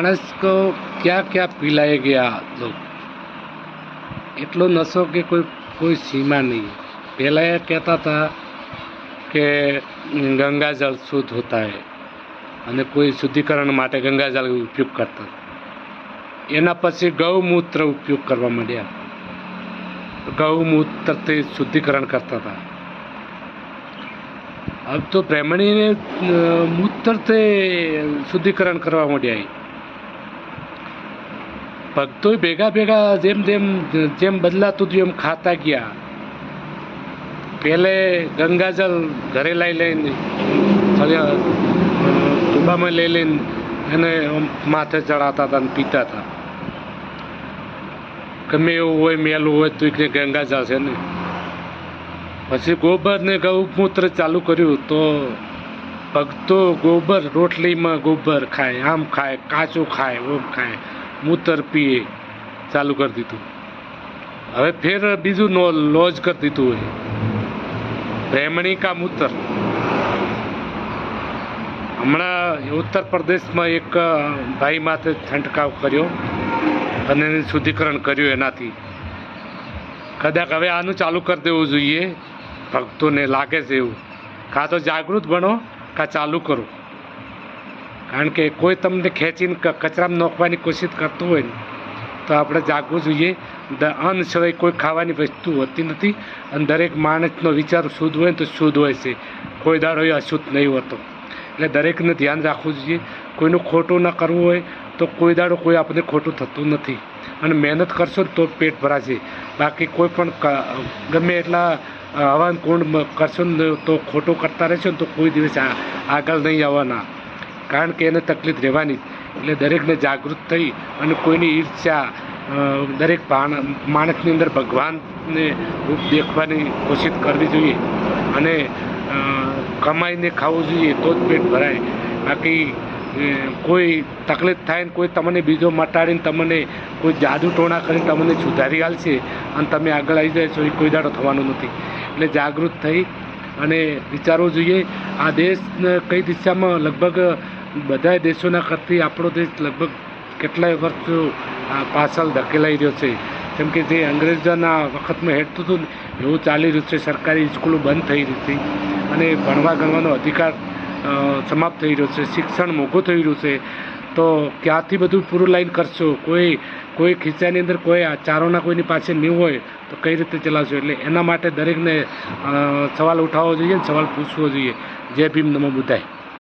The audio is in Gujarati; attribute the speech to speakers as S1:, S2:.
S1: मानस को क्या क्या पिलाए गया लोग, એટલો નશો કે કોઈ સીમા નહીં। पहला ये कहता था કે ગંગા જળ શુદ્ધ હોતા है અને કોઈ શુદ્ધિકરણ માટે ગંગા જળ ઉપયોગ કરતા હતા। એના પછી ગૌમૂત્ર ઉપયોગ કરવા માંડ્યા, ગૌમૂત્રથી શુદ્ધિકરણ કરતા હતા। अब तो ब्राह्मणी ने मूत्र से शुद्धिकरण करवा માંડ્યા। ભક્તો ભેગા ભેગા જેમ જેમ જેમ બદલાતું થયું એમ ખાતા ગયા। પહેલે ગંગાજળ ઘરે લઈને ડૂબામાં લઈને એને માથે ચડાવતા હતા અને પીતા હતા। ગમે એવું હોય મેલું હોય તો કે ગંગાજળ છે ને। પછી ગોબર ને ગૌમૂત્ર ચાલુ કર્યું તો ભક્તો ગોબર રોટલીમાં ગોબર ખાય, આમ ખાય, કાચું ખાય, ઓમ ખાય, મૂત્ર પીએ ચાલુ કરી દીધું। હવે ફેર બીજું લોજ કરી દીધું હોય બ્રાહ્મણી કા મૂત્ર। હમણાં ઉત્તર પ્રદેશમાં એક ભાઈ માથે છંટકાવ કર્યો અને એનું શુદ્ધિકરણ કર્યું એનાથી। કદાચ હવે આનું ચાલુ કરી દેવું જોઈએ। ભક્તોને લાગે છે એવું, કાં તો જાગૃત બનો કાં ચાલુ કરો। કારણ કે કોઈ તમને ખેંચીને કચરામાં નાખવાની કોશિશ કરતું હોય ને તો આપણે જાગવું જોઈએ। અન્ન સિવાય કોઈ ખાવાની વસ્તુ હોતી નથી અને દરેક માણસનો વિચાર શુદ્ધ હોય ને તો શુદ્ધ હોય છે, કોઈ દાડો એ અશુદ્ધ નહીં હોતો। એટલે દરેકને ધ્યાન રાખવું જોઈએ। કોઈનું ખોટું ન કરવું હોય તો કોઈ દાડો કોઈ આપણને ખોટું થતું નથી અને મહેનત કરશો ને તો પેટ ભરાશે। બાકી કોઈ પણ ગમે એટલા હવન કુંડ કરશો ને તો ખોટું કરતા રહેશો ને તો કોઈ દિવસ આગળ નહીં આવવાના, કારણ કે એને તકલીફ રહેવાની। એટલે દરેકને જાગૃત થઈ અને કોઈની ઈર્ષ્યા, દરેક માણસની અંદર ભગવાનને રૂપ દેખવાની કોશિશ કરવી જોઈએ અને કમાઈને ખાવું જોઈએ તો જ પેટ ભરાય। બાકી કોઈ તકલીફ થાય ને કોઈ તમને બીજો મટાડીને તમને કોઈ જાદુ ટોણા કરીને તમને સુધારી આલશે અને તમે આગળ આવી જાય છો, એ કોઈ દાડો થવાનું નથી। એટલે જાગૃત થઈ અને વિચારવું જોઈએ। આ દેશને કઈ દિશામાં લગભગ બધા દેશોના કરતી આપણો દેશ લગભગ કેટલાય વર્ષો પાછળ ધકેલાઈ રહ્યો છે। જેમ કે જે અંગ્રેજોના વખતમાં હેઠતું હતું ને એવું ચાલી રહ્યું છે। સરકારી સ્કૂલો બંધ થઈ રહી છે અને ભણવા ગણવાનો અધિકાર સમાપ્ત થઈ રહ્યો છે, શિક્ષણ મોંઘું થઈ રહ્યું છે। તો ક્યાંથી બધું પૂરું લાઈન કરશો? કોઈ ખિસ્સાની અંદર કોઈ ચારોના કોઈની પાસે નહીં હોય તો કઈ રીતે ચલાવશો? એટલે એના માટે દરેકને સવાલ ઉઠાવવો જોઈએ, સવાલ પૂછવો જોઈએ। જય ભીમ, નમો બુદ્ધાય।